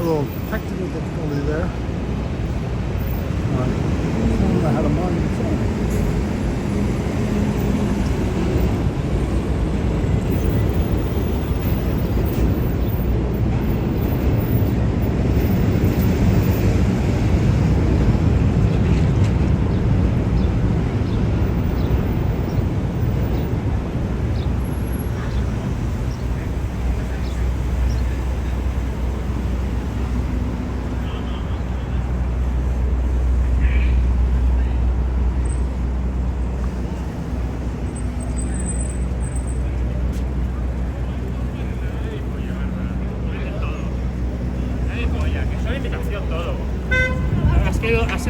a little technical difficulty there. I don't know how to monitor the phone.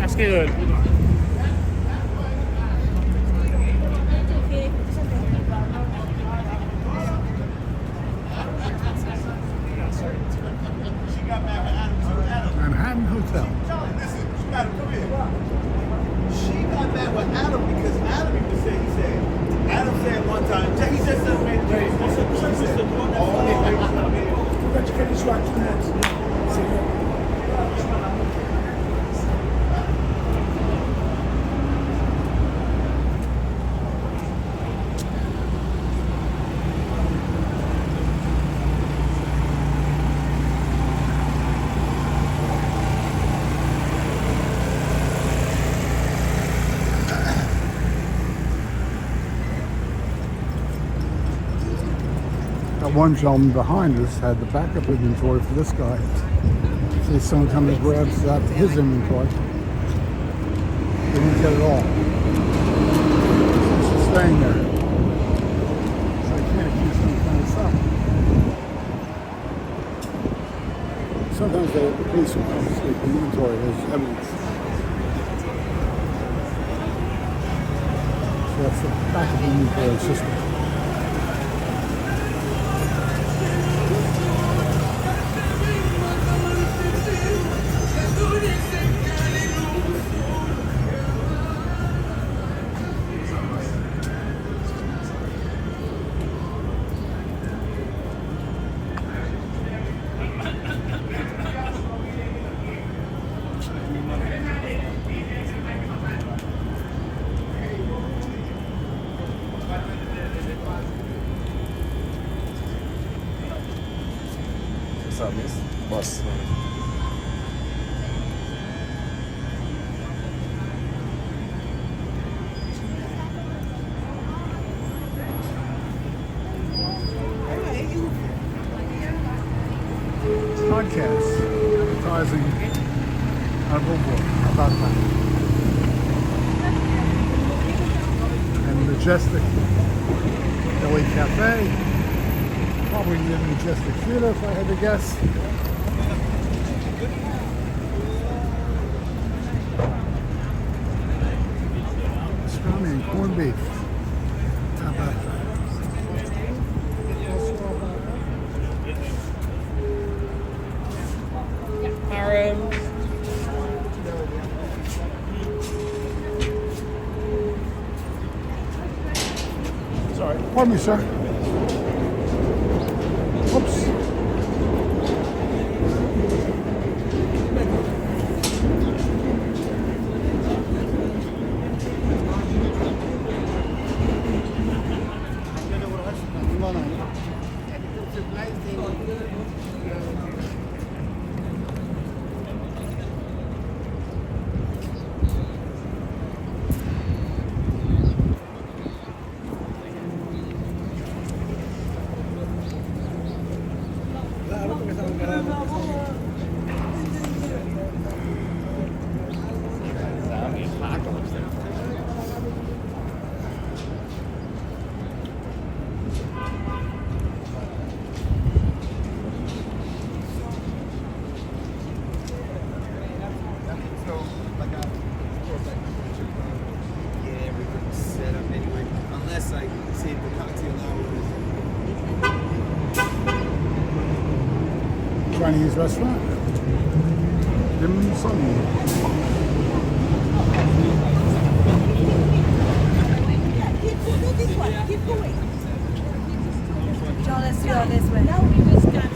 Has quedado el puto. Manhattan Hotel. Listen, she got to come here. She got mad with Adam because Adam even said, he said, Adam said one time, he just said, man, Let's finish watching that. That one gentleman behind us had the backup inventory for this guy. See, someone comes and grabs out his inventory. They didn't get it all. It's just staying there. So I can't accuse them of kind of stuff. Sometimes the police will confiscate the inventory as evidence. So that's the backup inventory system. Bustling. Podcasts, advertising on a billboard. How about that? And Majestic LA Cafe. Probably near the Majestic Theater if I had to guess. Pastrami and corned beef. How about that? Sorry. Pardon me, sir. Oops. Chinese restaurant. Dim sum. Keep going. John, let's go this way. Now we just got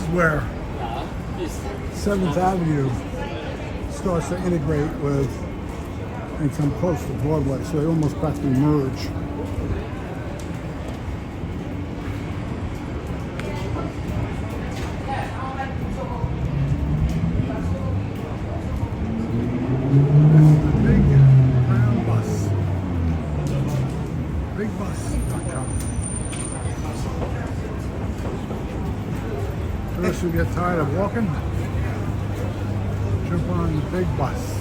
is where 7th Avenue starts to integrate with and come close to Broadway, so they almost practically merge. Those who get tired of walking, jump on the big bus.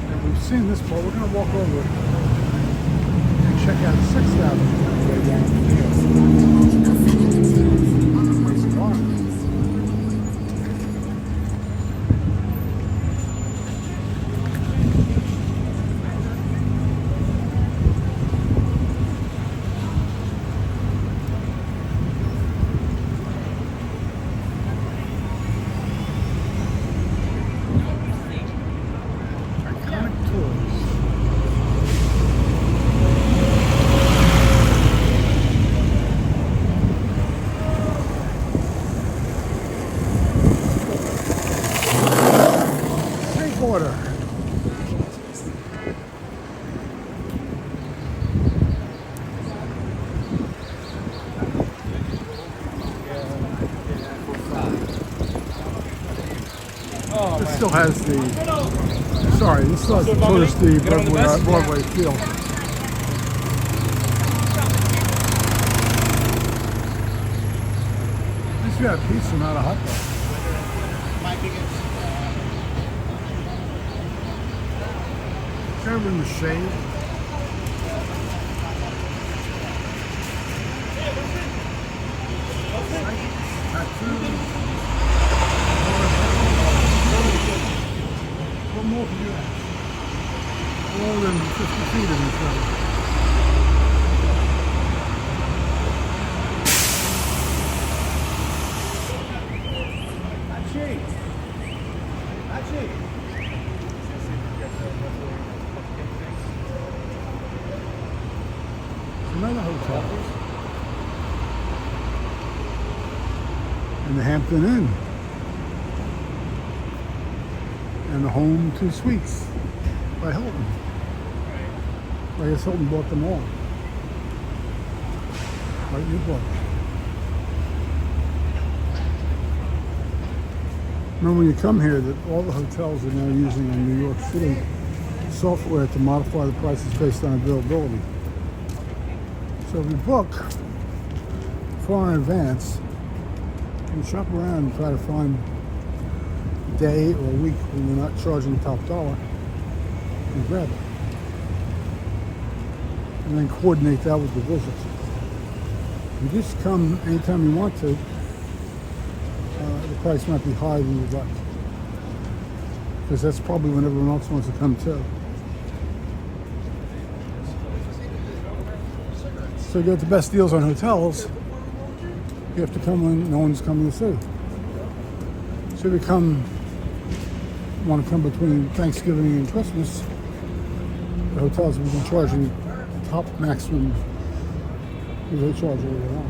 And we've seen this part, we're going to walk over and check out 6th Avenue. Macy Park. Water. This still has the, sorry, this still has the touristy Broadway feel. At least we had pizza, not a hot dog. Kind of in the shade. Tattoos. What more can you ask? More than 50 feet of each other. Another hotel. And the Hampton Inn. And the Home 2 Suites by Hilton. I guess Hilton bought them all. Right, you bought them. Remember when you come here that all the hotels are now using in New York City software to modify the prices based on availability. So if you book far in advance, you shop around and try to find a day or a week when you're not charging top dollar and grab it. And then coordinate that with the visit. You just come anytime you want to, the price might be higher than you'd like. Because that's probably when everyone else wants to come too. So to get the best deals on hotels, you have to come when no one's coming to see. So if you want to come between Thanksgiving and Christmas, the hotels will be charging top maximum because they charge all year long.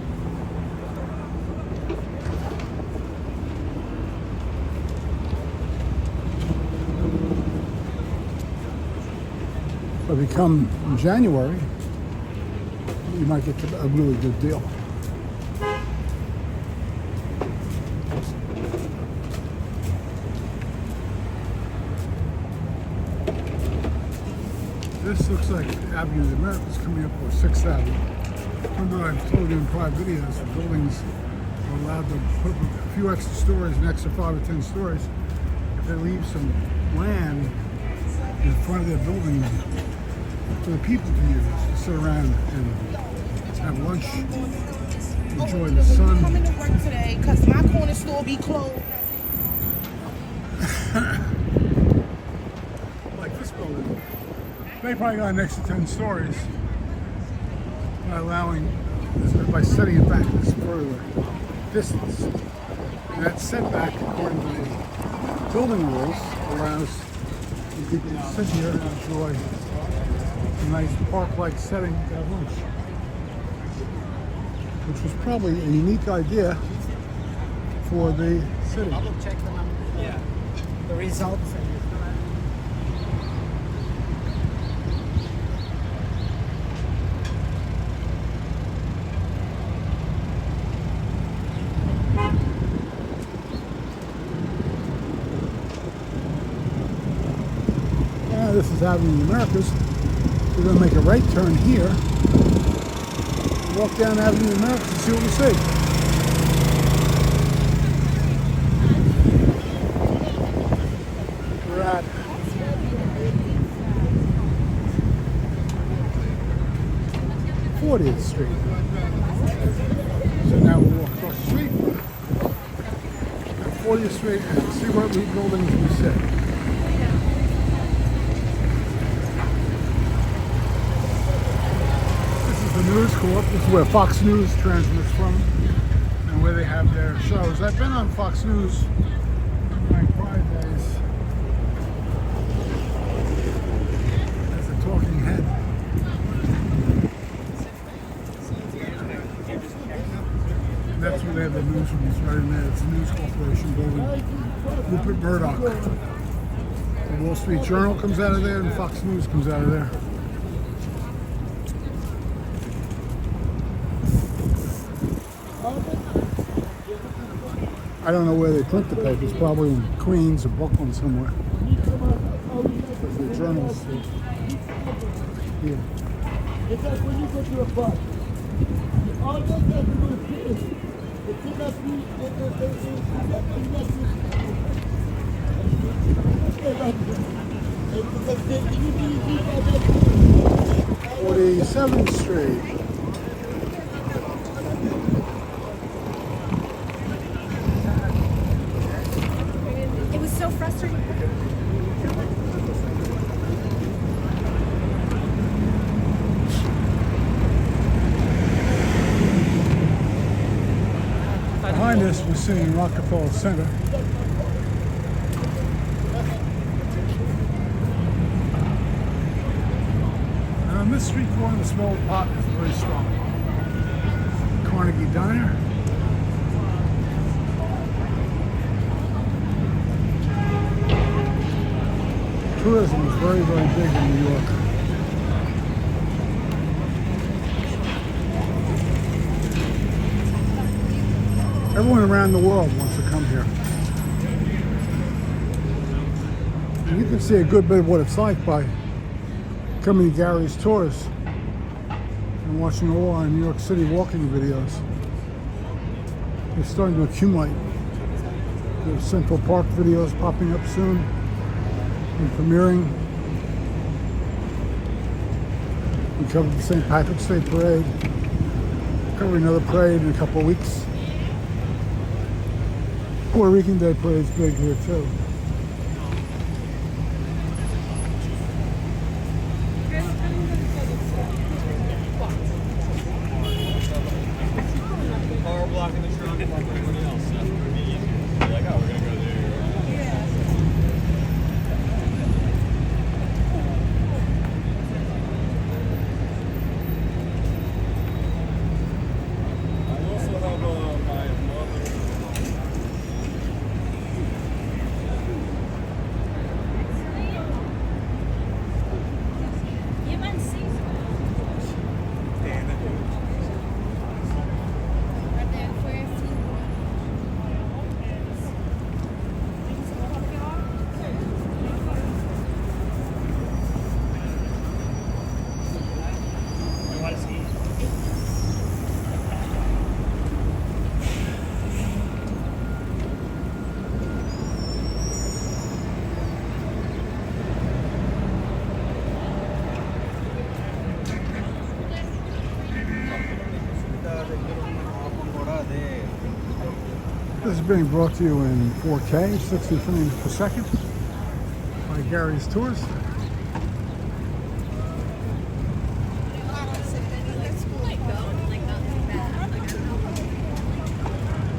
But if you come in January, you might get a really good deal. This looks like Avenue of the Americas coming up, or 6th Avenue. Remember I told you in prior videos that buildings are allowed to put up a few extra stories, an extra 5 or 10 stories, if they leave some land in front of their building for the people to use, to sit around and have lunch, enjoy the sun. I'm coming to work today because my corner store be closed. Like this building. They probably got an extra 10 stories by setting it back this further distance. And that setback, according to the building rules, allows people to sit here and enjoy a nice park-like setting to have lunch. which was probably a unique idea for the city. Double check the number. Yeah. The results. This is Avenue of the Americas. We're going to make a right turn here. Walk down Avenue of the Americas and see what we see. We're at 40th Street. So now we'll walk across the street at 40th Street and see what buildings we see. News Corp. This is where Fox News transmits from and where they have their shows. I've been on Fox News in my quiet days as a talking head. And that's where they have the newsrooms right in there. It's the News Corporation building. Rupert Murdoch. The Wall Street Journal comes out of there and Fox News comes out of there. I don't know where they print the papers, probably in Queens or Brooklyn somewhere. The journals here. It's like when you go to a bar. All they have to do is pick up the 47th Street. Behind us, we're seeing Rockefeller Center. And on this street corner, the small pot is very strong. Carnegie Diner. Tourism is very, very big in New York. Everyone around the world wants to come here. And you can see a good bit of what it's like by coming to Gary's Tours and watching all our New York City walking videos. They're starting to accumulate. There's Central Park videos popping up soon and premiering. We covered the St. Patrick's Day Parade. Covering another parade in a couple of weeks. Puerto Rican Day Parade's big here too. Car blocking the trunk, like everybody else. That's pretty easy. You're like, oh, we're gonna go there. I also have my mother. This is being brought to you in 4K, 60 frames per second by Gary's Tours.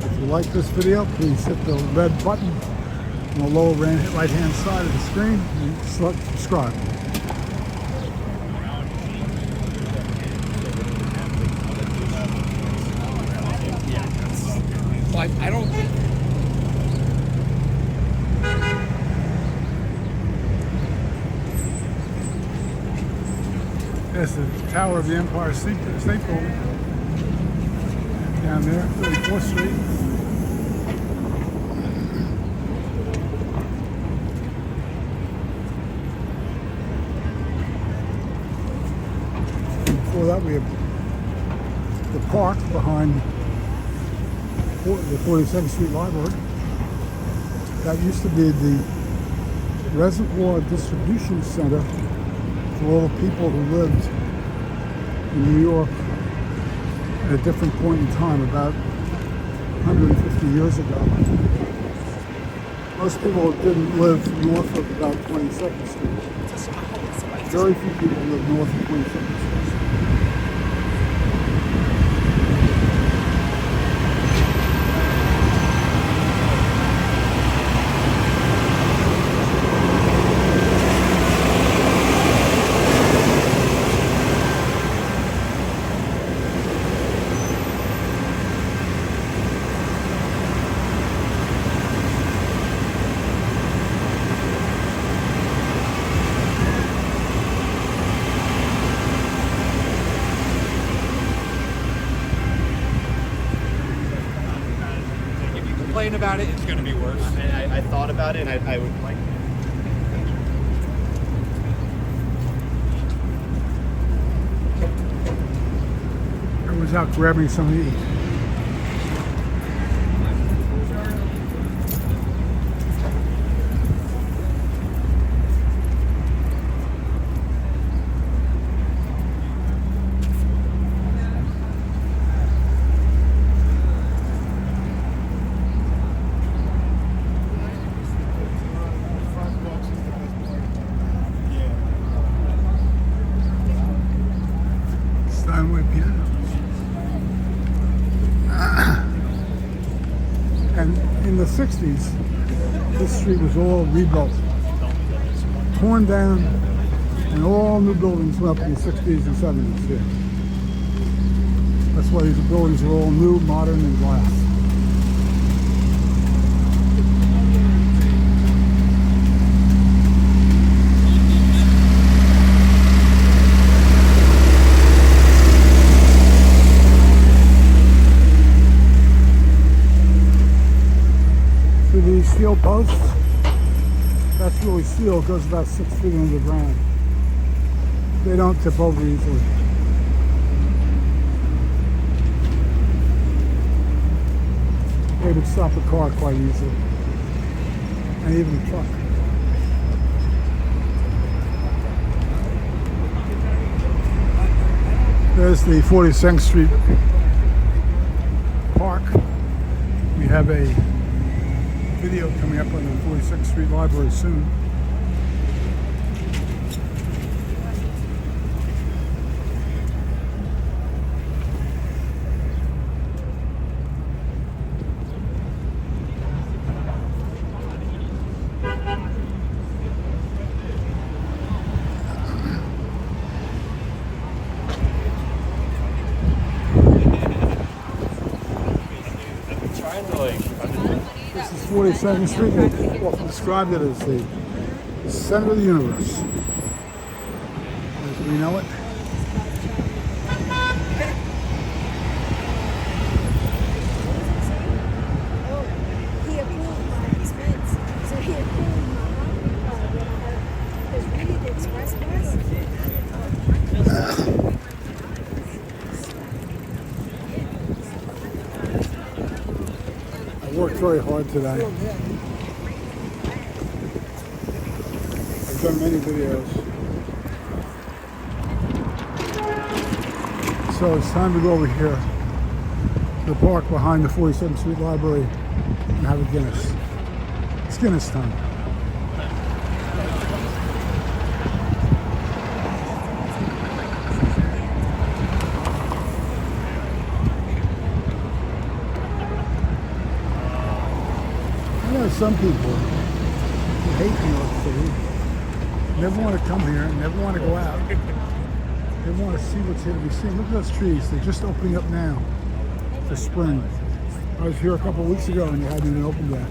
If you like this video, please hit the red button on the lower right hand side of the screen and select subscribe. I don't think. There's the Tower of the Empire State Building down there, 34th Street. Before that, we have the park behind the 42nd Street Library. That used to be the reservoir distribution center for all the people who lived in New York at a different point in time, about 150 years ago. Most people didn't live north of about 22nd Street. Very few people live north of 22nd Street. Complain about it, it's going to be worse. I thought about it, and I would like. Everyone's out grabbing something to eat. Steinway pianos. And in the 60s, this street was all rebuilt, torn down, and all new buildings went up in the 60s and 70s here. That's why these buildings are all new, modern, and glass. These steel posts, that's really steel, it goes about 6 feet underground. They don't tip over easily. They would stop a car quite easily, and even a truck. There's the 42nd Street Park. We have a video coming up on the 42nd Street Library soon. This is 42nd Street. They often described it as the center of the universe, as we know it. He approved my expense. So he approved my when I had his read the express pass. I worked very hard today. I've done many videos. So it's time to go over here to the park behind the 42nd Street Library and have a Guinness. It's Guinness time. I know some people who hate New York City, never want to come here, never want to go out. They want to see what's here to be seen. Look at those trees. They're just opening up now for spring. I was here a couple weeks ago and you hadn't even opened yet.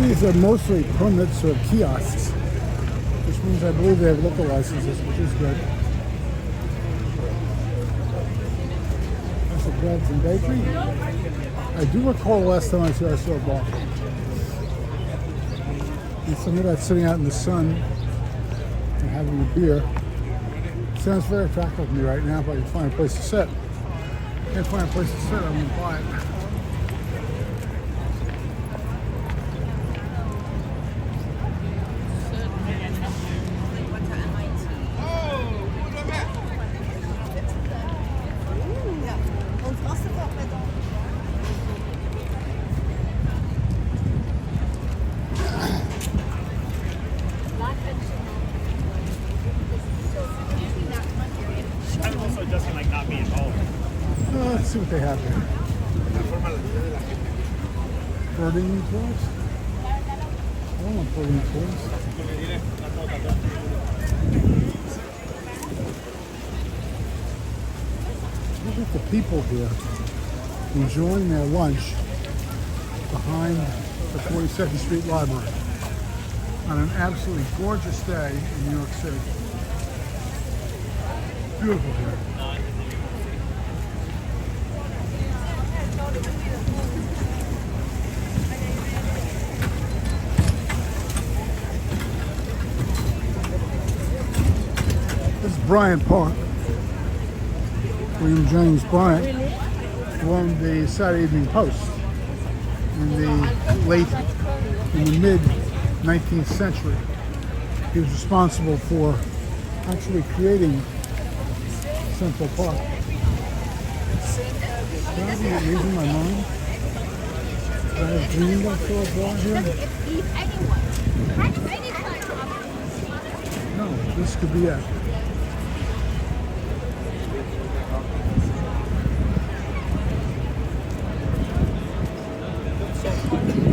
These are mostly permits or kiosks, which means I believe they have liquor licenses, which is good. That's a breads and bakery. I do recall last time I was here I saw a bar. And some of that sitting out in the sun and having a beer sounds very attractive to me right now. If I can find a place to sit. Can't find a place to sit, I'm gonna buy it. Also, it doesn't like not be involved. Let's see what they have here. Birding toys? I don't want birding toys. Look at the people here enjoying their lunch behind the 42nd Street Library on an absolutely gorgeous day in New York City. Beautiful here. This is Bryant Park. William James Bryant owned the Saturday Evening Post in the mid 19th century. He was responsible for actually creating Central Park. Can I be losing my mind? Did I have dreamed I saw a bar here? No, this could be it.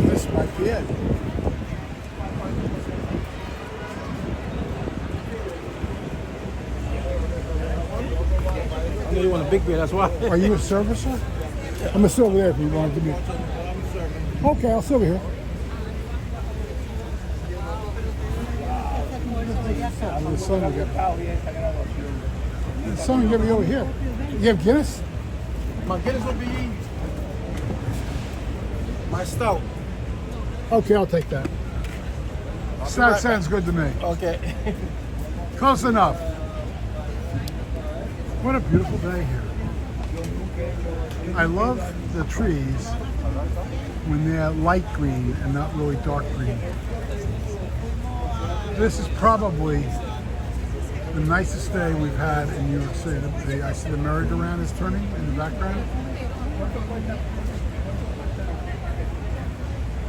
This might be it. You want a big beer, that's why. Are you a servicer? I'm a server there if you want to give me. Okay, I'll serve here. The sun will get. The sun will get me over here. You have Guinness? My Guinness will be my stout. Okay, I'll take that. That sounds good to me. Okay. Close enough. What a beautiful day here. I love the trees when they're light green and not really dark green. This is probably the nicest day we've had in New York City. I see the merry-go-round is turning in the background.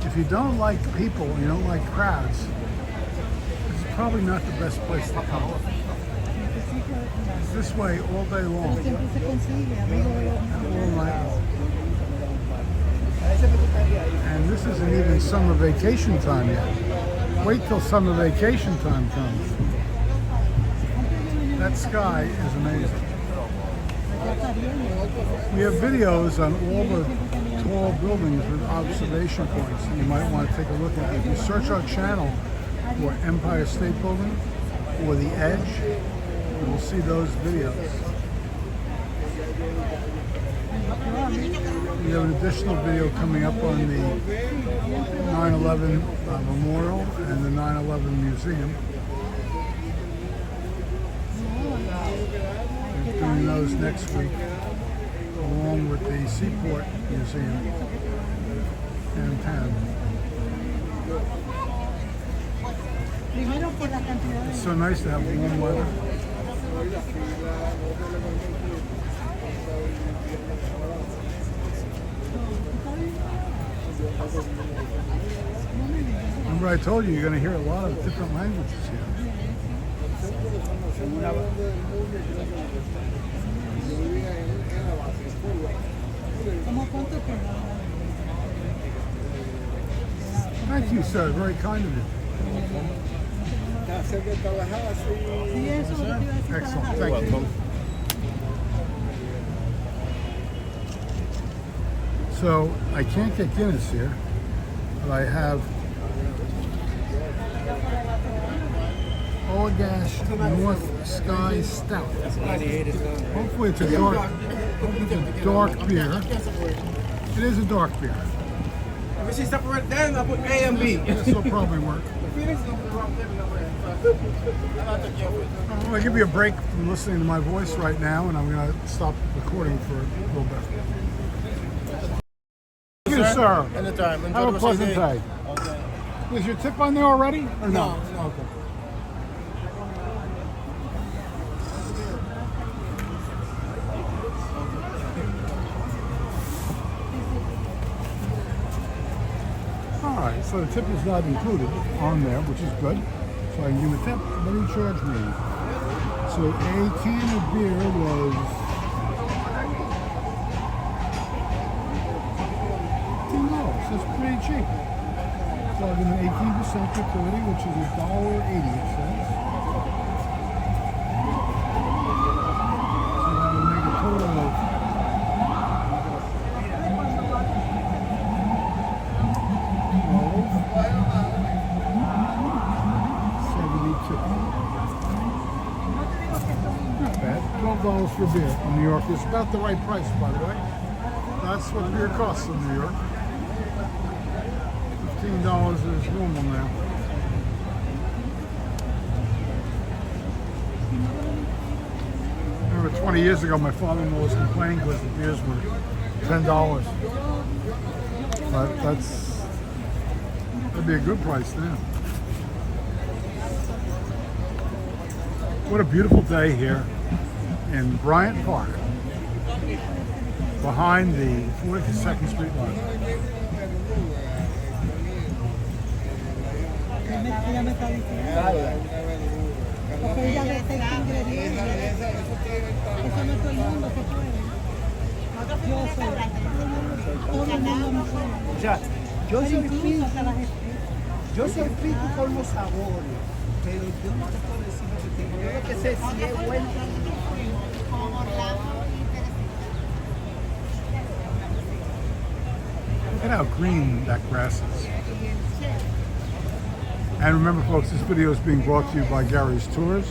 If you don't like people, you don't like crowds, this is probably not the best place to come. It's this way all day long, all night long. And this isn't even summer vacation time yet. Wait till summer vacation time comes. That sky is amazing. We have videos on all the tall buildings with observation points that you might want to take a look at. If you search our channel for Empire State Building or The Edge, you will see those videos. We have an additional video coming up on the 9/11 Memorial and the 9/11 Museum. We're doing those next week, along with the Seaport Museum downtown. It's so nice to have warm weather. Remember I told you you're going to hear a lot of different languages here. Thank you, sir. Very kind of you. Excellent. Thank you. So I can't get Guinness here, but I have Allagash North Sky Stout. Hopefully it's a dark beer. It is a dark beer. If she separate them, I put A and B. This will probably work. I'm going to give you a break from listening to my voice right now, and I'm going to stop recording for a little bit. Thank you, sir. Anytime. Enjoy Have the a rest of pleasant your day. Is your tip on there already? Or no? Okay. Alright, so the tip is not included on there, which is good. So I can give a tip. What do you charge me? So a can of beer was $10. That's pretty cheap. So I'll give an 18% gratuity, which is $1.80 it says. So that would make a total of not bad. $12 for beer in New York is about the right price, by the way. That's what beer costs in New York. $15 is normal now. Remember 20 years ago, my father-in-law was complaining because the beers were $10. But that'd be a good price now. What a beautiful day here in Bryant Park, behind the 42nd Street line. Ya, yo soy pico con los sabores, pero yo no te puedo decir lo que tengo. Yo lo que sé si es bueno. Look at how green that grass is. And remember, folks, this video is being brought to you by Gary's Tours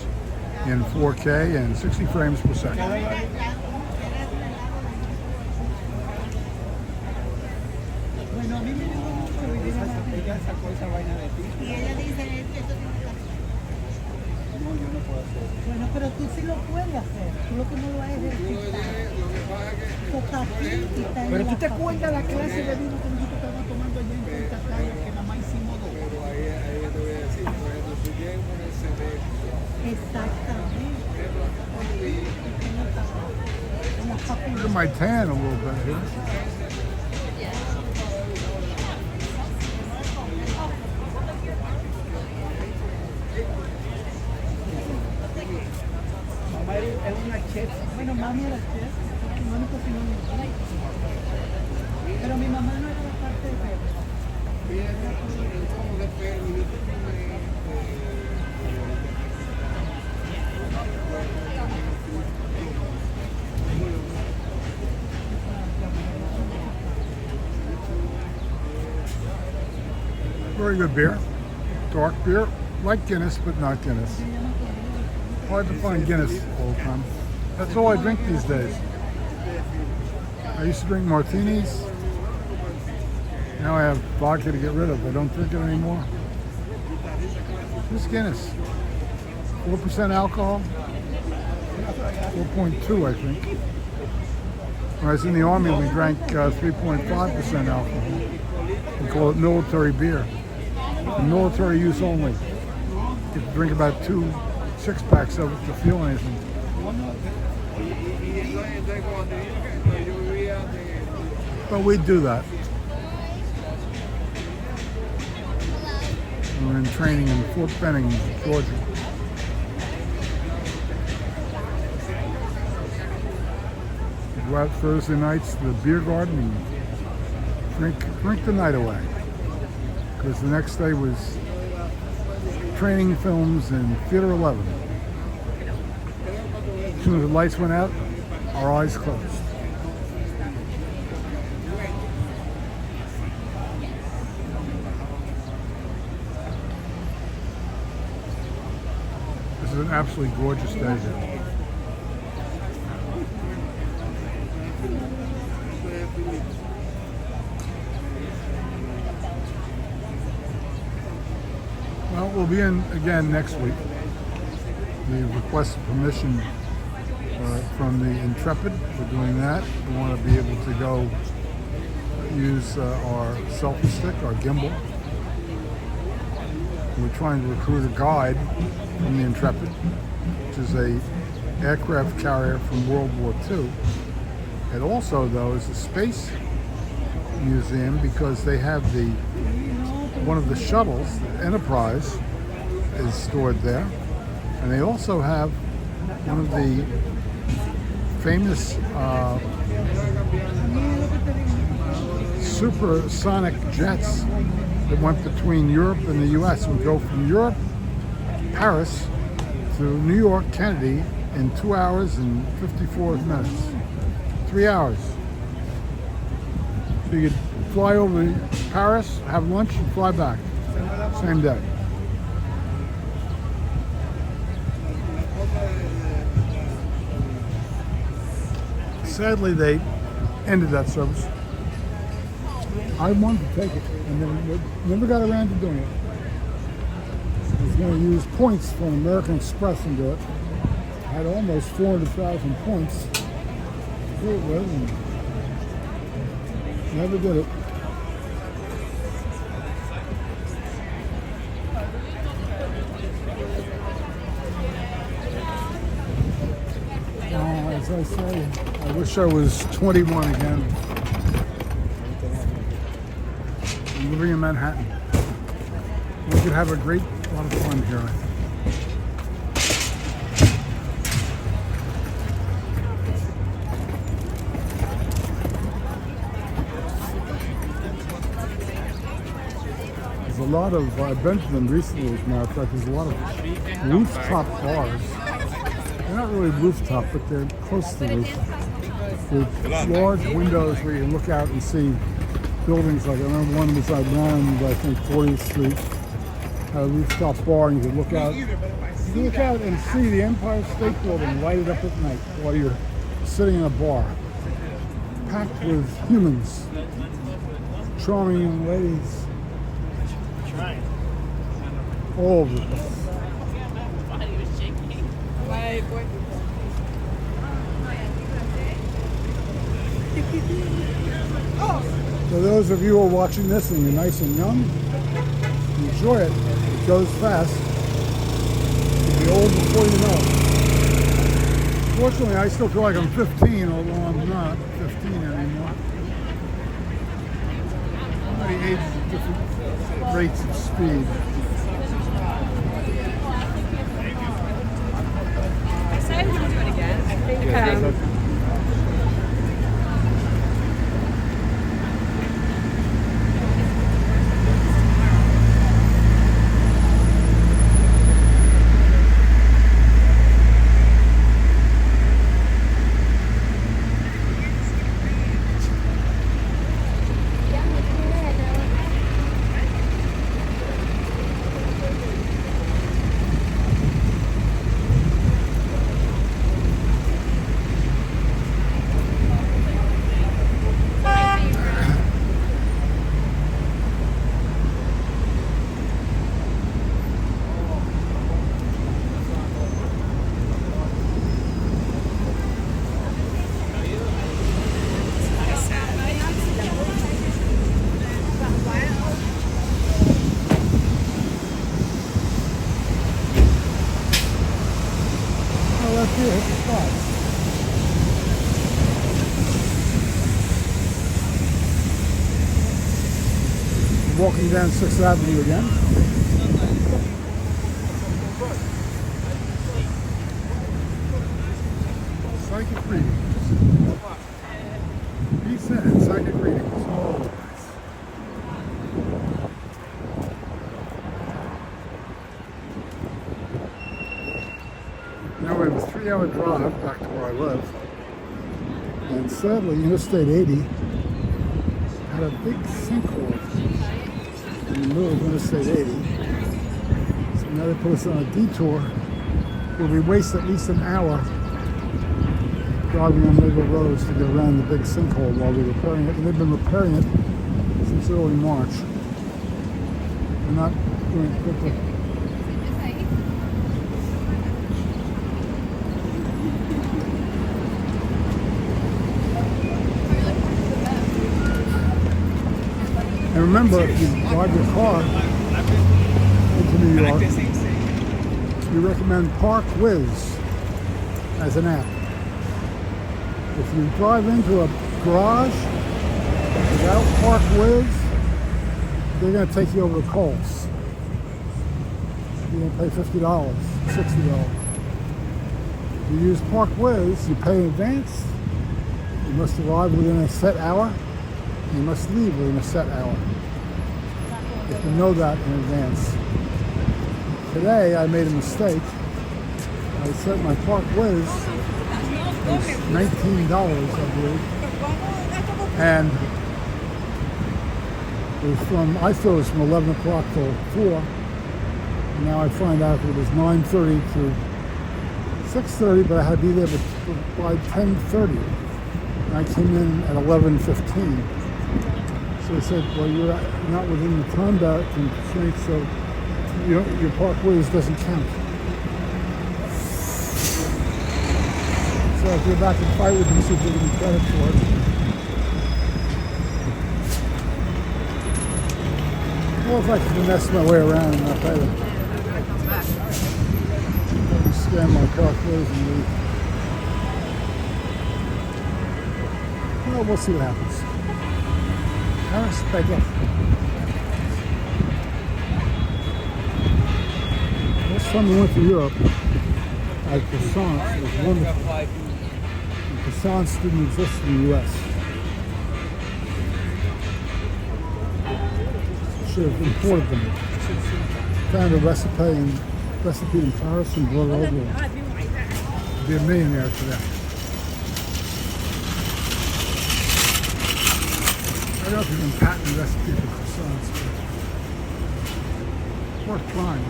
in 4K and 60 frames per second. Bueno, pero tú sí lo puedes hacer. Tú lo que no lo haces es ejercitar. Pero tú te acuerdas la clase de vino que nosotros estábamos tomando allá en Punta Cana, que nada más hicimos dos. Pero ahí te voy a decir, por ejemplo, si llegas con el CD. Exactamente. Look at my tan a little bit here. Es una chef. Bueno, mami era chef. No me cocinó ni. Pero mi mamá no era de parte de Pedro. Very good beer. Dark beer. Like Guinness, but not Guinness. Hard to find Guinness all the time. That's all I drink these days. I used to drink martinis. Now I have vodka to get rid of. I don't drink it anymore. This Guinness. 4% alcohol. 4.2, I think. When I was in the Army, we drank 3.5% alcohol. We call it military beer. Military use only. You have to drink about 2 6-packs of it to feel anything. But we do that. We're in training in Fort Benning, Georgia. We go out Thursday nights to the beer garden and drink the night away. Because the next day was training films in Theater 11. As soon as the lights went out, our eyes closed. This is an absolutely gorgeous day here. Well, we'll be in again next week. We requested permission from the Intrepid for doing that. We want to be able to go use our selfie stick, our gimbal. We're trying to recruit a guide from the Intrepid, which is a aircraft carrier from World War II. It also, though, is a space museum because they have one of the shuttles, the Enterprise, is stored there. And they also have one of the famous supersonic jets that went between Europe and the US. We go from Europe, Paris, to New York, Kennedy in 2 hours and 54 minutes. 3 hours. So you could fly over Paris, have lunch, and fly back. Same day. Sadly, they ended that service. I wanted to take it, and then never got around to doing it. I was going to use points from American Express and do it. I had almost 400,000 points to do it with, and never did it. As I say, I wish I was 21 again. I'm living in Manhattan. We could have a lot of fun here, I think. There's a lot of, I've been to them recently, as a matter of fact, there's a lot of rooftop bars. They're not really rooftop, but they're close to the roof. With large windows where you look out and see buildings. Like I remember one was around, I think, 40th Street. Had a rooftop bar, and you could look out. You could look out and see the Empire State Building lighted up at night while you're sitting in a bar, packed with humans, charming young ladies, all over the place. For those of you who are watching this and you're nice and young, enjoy it. It goes fast. You'll be old before you know it. Fortunately, I still feel like I'm 15, although I'm not 15 anymore. Many ages at different rates of speed. I said I wouldn't do it again. I think Walking down 6th Avenue again. psychic readings. He said psychic readings. Oh. Now we have a 3-hour drive back to where I live. And sadly, Interstate 80 had a big sinkhole in the middle of Interstate 80. So now they put us on a detour where we waste at least an hour driving on legal roads to get around the big sinkhole while they're repairing it. And they've been repairing it since early March. They're not doing it quickly. And remember, if you drive your car into New York, we recommend Park Whiz as an app. If you drive into a garage without Park Whiz, they're going to take you over to Kohl's. You're going to pay $50, $60. If you use Park Whiz, you pay in advance. You must arrive within a set hour. You must leave within a set hour. You have to know that in advance. Today I made a mistake. I set my Park Whiz was $19, I believe. And it was I thought it was from 11 o'clock till 4. And now I find out that it was 9:30 to 6:30, but I had to be there by 10:30. And I came in at 11:15. So they said, well, you're not within the time constraint, so your Park Whiz doesn't count. So if you're back and fight with them, see if they give me credit for it. Well, if I can finesse my way around and not pay them. Scan my Park Whiz and leave. Well, we'll see what happens. Harris, back up. Last time we went to Europe, at croissants, it was wonderful. And croissants didn't exist in the U.S. Should have imported them. Found a recipe in Paris and brought it over. Be a millionaire today. I don't know if you can patent a recipe for croissants, but worth trying.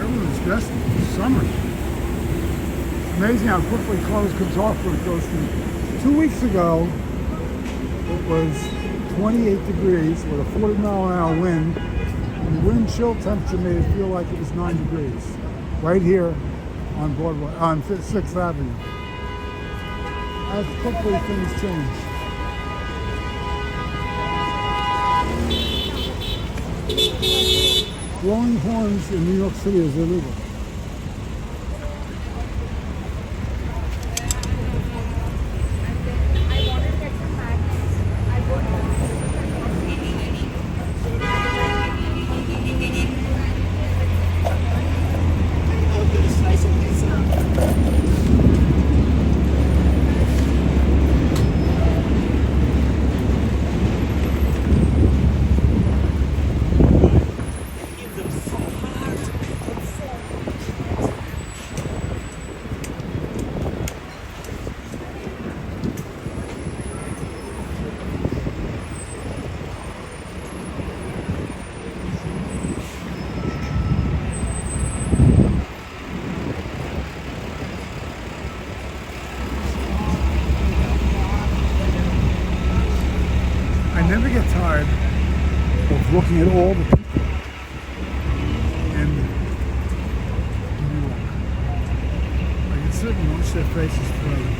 Everyone's dressed in summer. It's amazing how quickly clothes comes off when it goes through. 2 weeks ago, it was 28 degrees with a 40-mile-an-hour wind, and the wind chill temperature made it feel like it was 9 degrees. Right here on Broadway, on 6th Avenue. As quickly things change. Blowing horns in New York City is illegal. I never get tired of looking at all the people in New York. I can sit and watch their faces forever.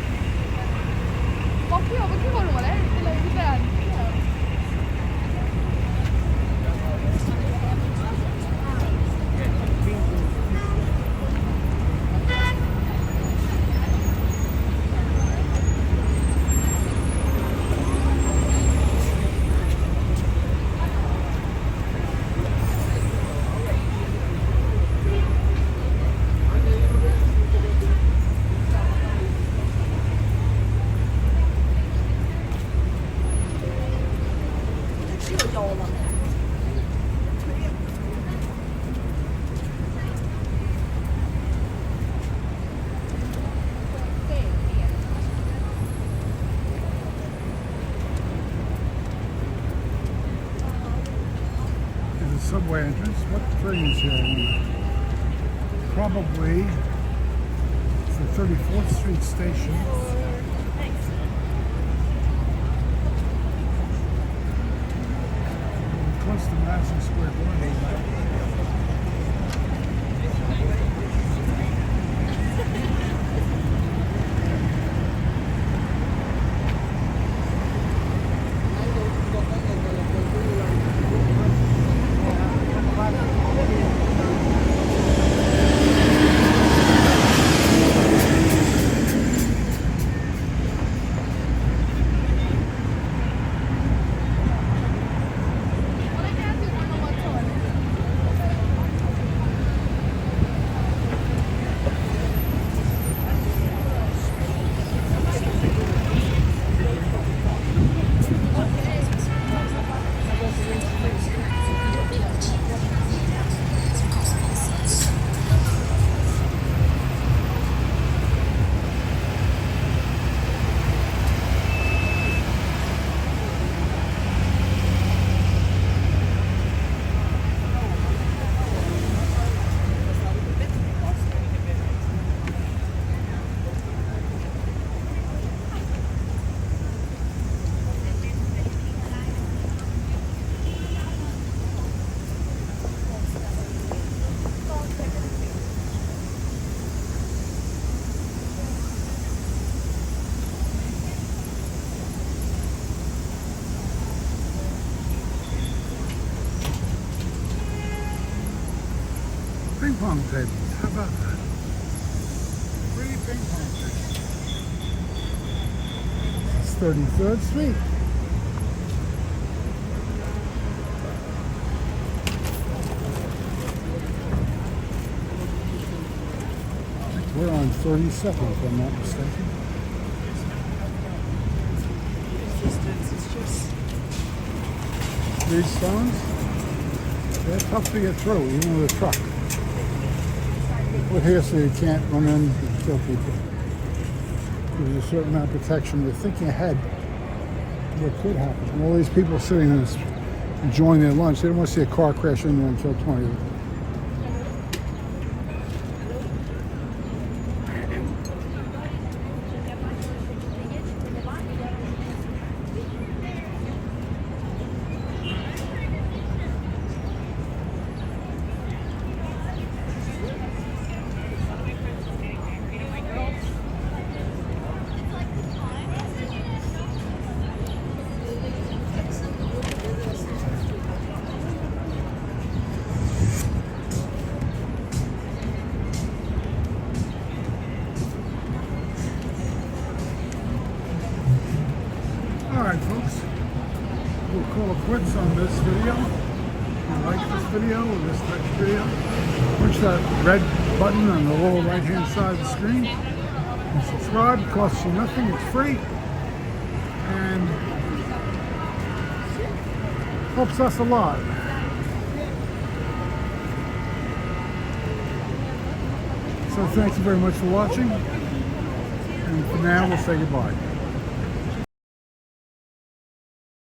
all of that. There's a subway entrance. What train is here? Probably it's the 34th Street station. Close to Madison Square Garden. Ping pong tables. How about that? Pretty ping pong tables. It's 33rd Street. I think we're on 32nd, if I'm not mistaken. These stones, they're tough to get through, even with a truck. We're here so you can't run in and kill people. There's a certain amount of protection. We're thinking ahead what could happen. And all these people sitting in this, enjoying their lunch, they don't want to see a car crash in there and kill 20 of them. Alright folks, we'll call it quits on this video. If you like this video or this type of video, push that red button on the lower right hand side of the screen and subscribe. It costs you nothing, it's free and helps us a lot. So thank you very much for watching, and for now we'll say goodbye.